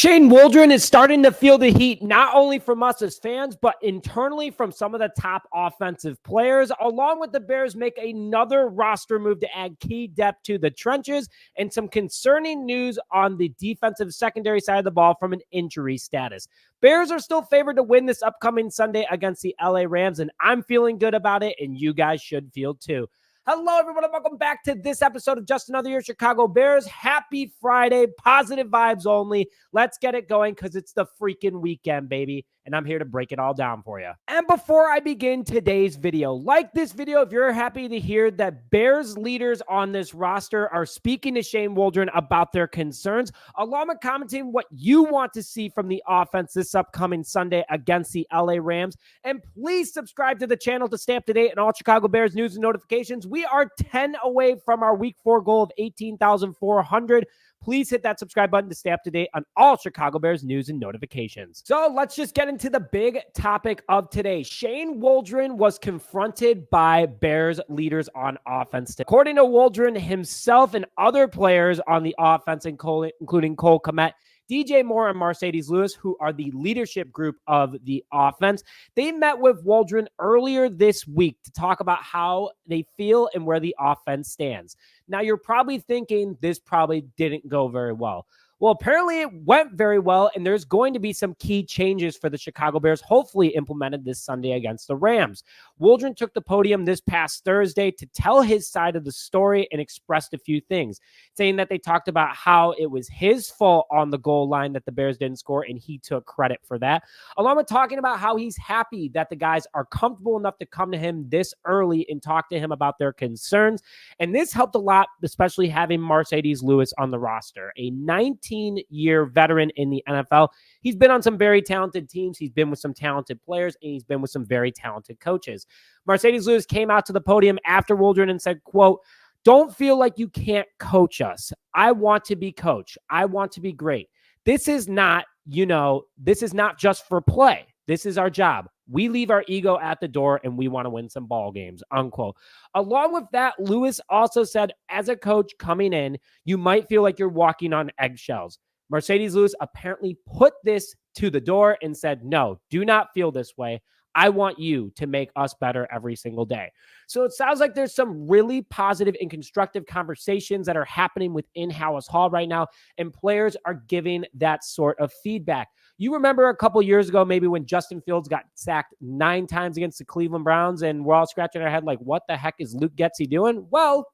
Shane Waldron is starting to feel the heat, not only from us as fans, but internally from some of the top offensive players, along with the Bears make another roster move to add key depth to the trenches and some concerning news on the defensive secondary side of the ball from an injury status. Bears are still favored to win this upcoming Sunday against the LA Rams, and I'm feeling good about it, and you guys should feel too. Hello, everyone, and welcome back to this episode of Just Another Year Chicago Bears. Happy Friday, positive vibes only. Let's get it going because it's the freaking weekend, baby, and I'm here to break it all down for you. And before I begin today's video, like this video if you're happy to hear that Bears leaders on this roster are speaking to Shane Waldron about their concerns, along with commenting what you want to see from the offense this upcoming Sunday against the LA Rams. And please subscribe to the channel to stay up to date on all Chicago Bears news and notifications. We are 10 away from our week 4 goal of 18,400. Please hit that subscribe button to stay up to date on all Chicago Bears news and notifications. So let's just get into the big topic of today. Shane Waldron was confronted by Bears leaders on offense. According to Waldron himself and other players on the offense, including Cole Kmet, DJ Moore, and Marcedes Lewis, who are the leadership group of the offense, they met with Waldron earlier this week to talk about how they feel and where the offense stands. Now, you're probably thinking this probably didn't go very well. Well, apparently it went very well, and there's going to be some key changes for the Chicago Bears, hopefully implemented this Sunday against the Rams. Waldron took the podium this past Thursday to tell his side of the story and expressed a few things, saying that they talked about how it was his fault on the goal line that the Bears didn't score, and he took credit for that, along with talking about how he's happy that the guys are comfortable enough to come to him this early and talk to him about their concerns. And this helped a lot, especially having Marcedes Lewis on the roster, a 19-year veteran in the NFL. He's been on some very talented teams. He's been with some talented players, and he's been with some very talented coaches. Marcedes Lewis came out to the podium after Waldron and said, quote, "Don't feel like you can't coach us. I want to be coached. I want to be great. This is not, this is not just for play. This is our job. We leave our ego at the door and we want to win some ball games," unquote. Along with that, Lewis also said, as a coach coming in, you might feel like you're walking on eggshells. Marcedes Lewis apparently put this to the door and said, no, do not feel this way. I want you to make us better every single day. So it sounds like there's some really positive and constructive conversations that are happening within Halas Hall right now, and players are giving that sort of feedback. You remember a couple years ago, maybe when Justin Fields got sacked 9 times against the Cleveland Browns, and we're all scratching our head like, what the heck is Luke Getsy doing? Well,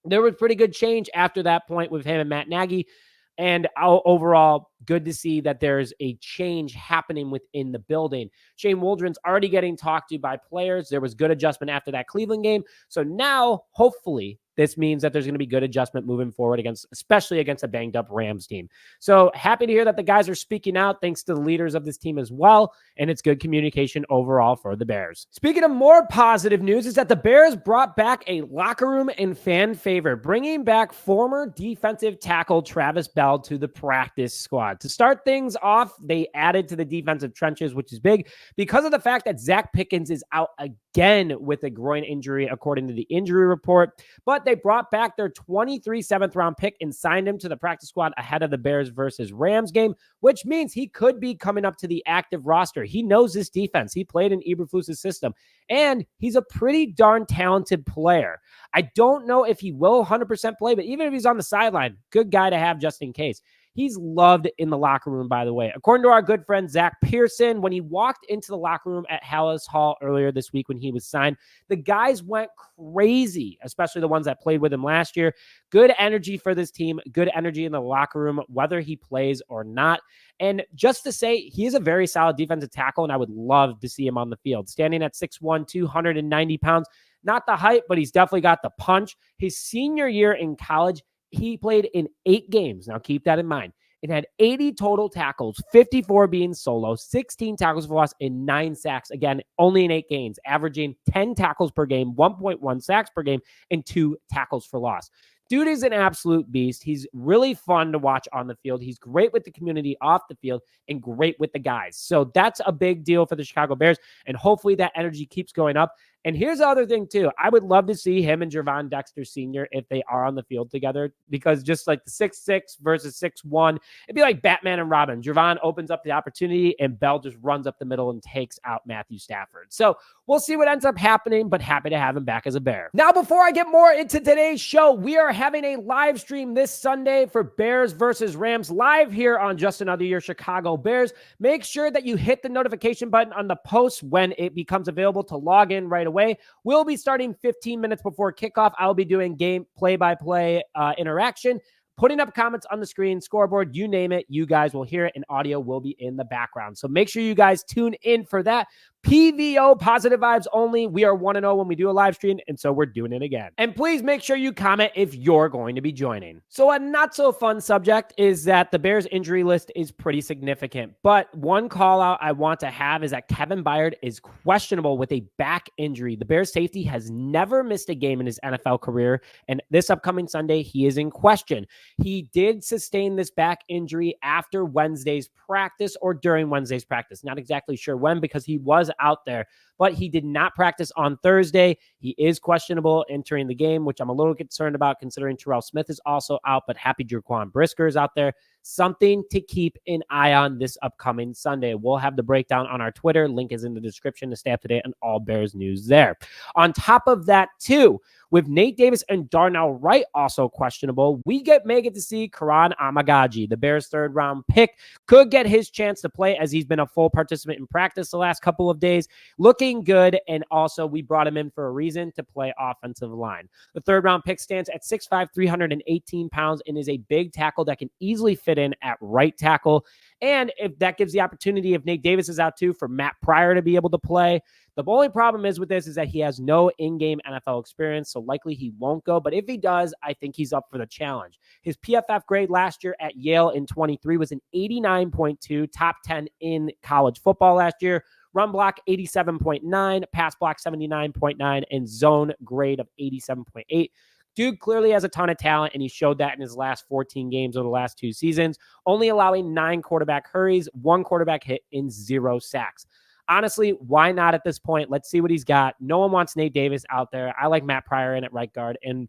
there was pretty good change after that point with him and Matt Nagy. And overall, good to see that there's a change happening within the building. Shane Waldron's already getting talked to by players. There was good adjustment after that Cleveland game. So now, hopefully, this means that there's going to be good adjustment moving forward, especially against a banged-up Rams team. So happy to hear that the guys are speaking out, thanks to the leaders of this team as well, and it's good communication overall for the Bears. Speaking of more positive news is that the Bears brought back a locker room and fan favorite, bringing back former defensive tackle Travis Bell to the practice squad. To start things off, they added to the defensive trenches, which is big because of the fact that Zaach Pickens is out again with a groin injury, according to the injury report. But they brought back their 23 7th-round pick and signed him to the practice squad ahead of the Bears versus Rams game, which means he could be coming up to the active roster. He knows this defense. He played in Eberflus's system, and he's a pretty darn talented player. I don't know if he will 100% play, but even if he's on the sideline, good guy to have just in case. He's loved in the locker room, by the way. According to our good friend Zach Pearson, when he walked into the locker room at Halas Hall earlier this week when he was signed, the guys went crazy, especially the ones that played with him last year. Good energy for this team, good energy in the locker room, whether he plays or not. And just to say, he is a very solid defensive tackle, and I would love to see him on the field. Standing at 6'1", 290 pounds, not the height, but he's definitely got the punch. His senior year in college, he played in 8 games. Now, keep that in mind. It had 80 total tackles, 54 being solo, 16 tackles for loss, and 9 sacks. Again, only in 8 games, averaging 10 tackles per game, 1.1 sacks per game, and 2 tackles for loss. Dude is an absolute beast. He's really fun to watch on the field. He's great with the community off the field and great with the guys. So that's a big deal for the Chicago Bears, and hopefully that energy keeps going up And here's the other thing too. I would love to see him and Gervon Dexter Sr. if they are on the field together, because just like the 6'6" versus 6'1", it'd be like Batman and Robin. Gervon opens up the opportunity and Bell just runs up the middle and takes out Matthew Stafford. So we'll see what ends up happening, but happy to have him back as a Bear. Now, before I get more into today's show, we are having a live stream this Sunday for Bears versus Rams live here on Just Another Year Chicago Bears. Make sure that you hit the notification button on the post when it becomes available to log in right away. We'll be starting 15 minutes before kickoff. I'll be doing game play-by-play interaction, putting up comments on the screen, scoreboard, you name it. You guys will hear it, and audio will be in the background. So make sure you guys tune in for that. PVO, positive vibes only. We are 1-0 when we do a live stream, and so we're doing it again. And please make sure you comment if you're going to be joining. So a not so fun subject is that the Bears injury list is pretty significant, but one call out I want to have is that Kevin Byard is questionable with a back injury. The Bears safety has never missed a game in his NFL career, and this upcoming Sunday, he is in question. He did sustain this back injury after Wednesday's practice or during Wednesday's practice. Not exactly sure when, because he was out there, but he did not practice on Thursday. He is questionable entering the game, which I'm a little concerned about considering Terrell Smith is also out, but happy Jaquan Brisker is out there. Something to keep an eye on this upcoming Sunday. We'll have the breakdown on our Twitter. Link is in the description to stay up to date on all Bears news there. On top of that, too, with Nate Davis and Darnell Wright also questionable, we may get to see Karan Amagaji, the Bears' third-round pick, could get his chance to play as he's been a full participant in practice the last couple of days, looking good, and also we brought him in for a reason, to play offensive line. The third-round pick stands at 6'5", 318 pounds, and is a big tackle that can easily fit in at right tackle. And if that gives the opportunity, if Nate Davis is out too, for Matt Pryor to be able to play. The only problem is with this is that he has no in-game NFL experience, so likely he won't go. But if he does, I think he's up for the challenge. His PFF grade last year at Yale in 23 was an 89.2, top 10 in college football last year. Run block 87.9, pass block 79.9, and zone grade of 87.8. Dude clearly has a ton of talent, and he showed that in his last 14 games over the last 2 seasons, only allowing 9 quarterback hurries, 1 quarterback hit, and 0 sacks. Honestly, why not at this point? Let's see what he's got. No one wants Nate Davis out there. I like Matt Pryor in at right guard, and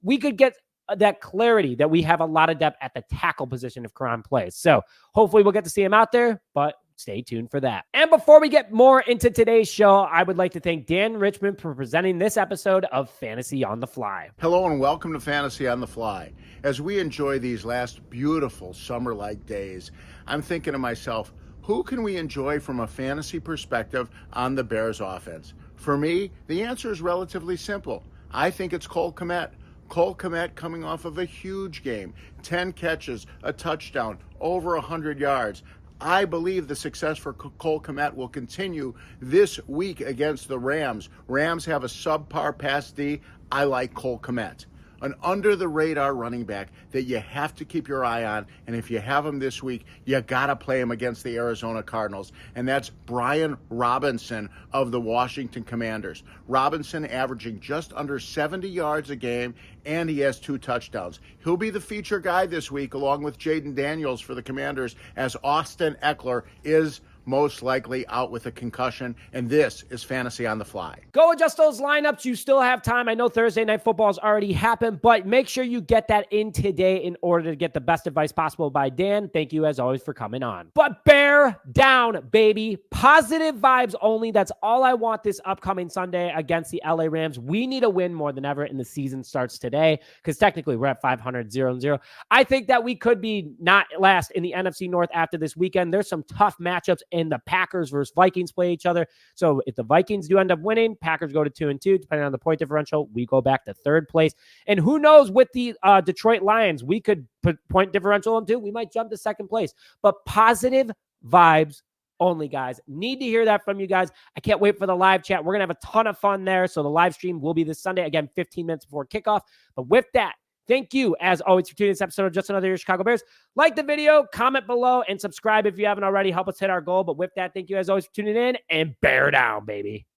we could get that clarity that we have a lot of depth at the tackle position if Karan plays. So hopefully we'll get to see him out there, but stay tuned for that. And before we get more into today's show, I would like to thank Dan Richmond for presenting this episode of Fantasy on the Fly. Hello and welcome to Fantasy on the Fly. As we enjoy these last beautiful summer-like days, I'm thinking to myself, who can we enjoy from a fantasy perspective on the Bears offense? For me, the answer is relatively simple. I think it's Cole Kmet. Cole Kmet coming off of a huge game, 10 catches, a touchdown, over 100 yards. I believe the success for Cole Kmet will continue this week against the Rams. Rams have a subpar pass D. I like Cole Kmet. An under-the-radar running back that you have to keep your eye on, and if you have him this week, you got to play him against the Arizona Cardinals, and that's Brian Robinson of the Washington Commanders. Robinson averaging just under 70 yards a game, and he has 2 touchdowns. He'll be the feature guy this week, along with Jaden Daniels for the Commanders, as Austin Eckler is most likely out with a concussion, and this is Fantasy on the Fly. Go adjust those lineups. You still have time. I know Thursday Night Football has already happened, but make sure you get that in today in order to get the best advice possible by Dan. Thank you, as always, for coming on. But bear down, baby. Positive vibes only. That's all I want this upcoming Sunday against the LA Rams. We need a win more than ever, and the season starts today, because technically we're at 500, 0-0. I think that we could be not last in the NFC North after this weekend. There's some tough matchups, and the Packers versus Vikings play each other. So if the Vikings do end up winning, Packers go to 2-2, depending on the point differential. We go back to 3rd place. And who knows, with the Detroit Lions, we could put point differential into. We might jump to 2nd place. But positive vibes only, guys. Need to hear that from you guys. I can't wait for the live chat. We're going to have a ton of fun there. So the live stream will be this Sunday, again, 15 minutes before kickoff. But with that, thank you, as always, for tuning in this episode of Just Another Year Chicago Bears. Like the video, comment below, and subscribe if you haven't already. Help us hit our goal. But with that, thank you, as always, for tuning in, and bear down, baby.